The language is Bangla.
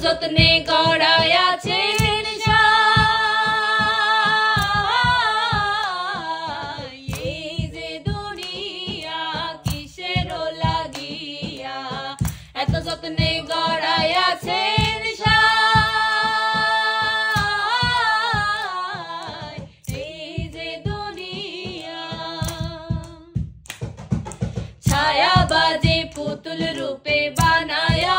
যত্নে গড়াইয়াছেন সাই। এই যে দুনিয়া কিসের লাগিয়া এত যত্নে গড়াইয়াছেন সাই। এই যে দুনিয়া ছায়াবাদে পুতুল রূপে বানায়া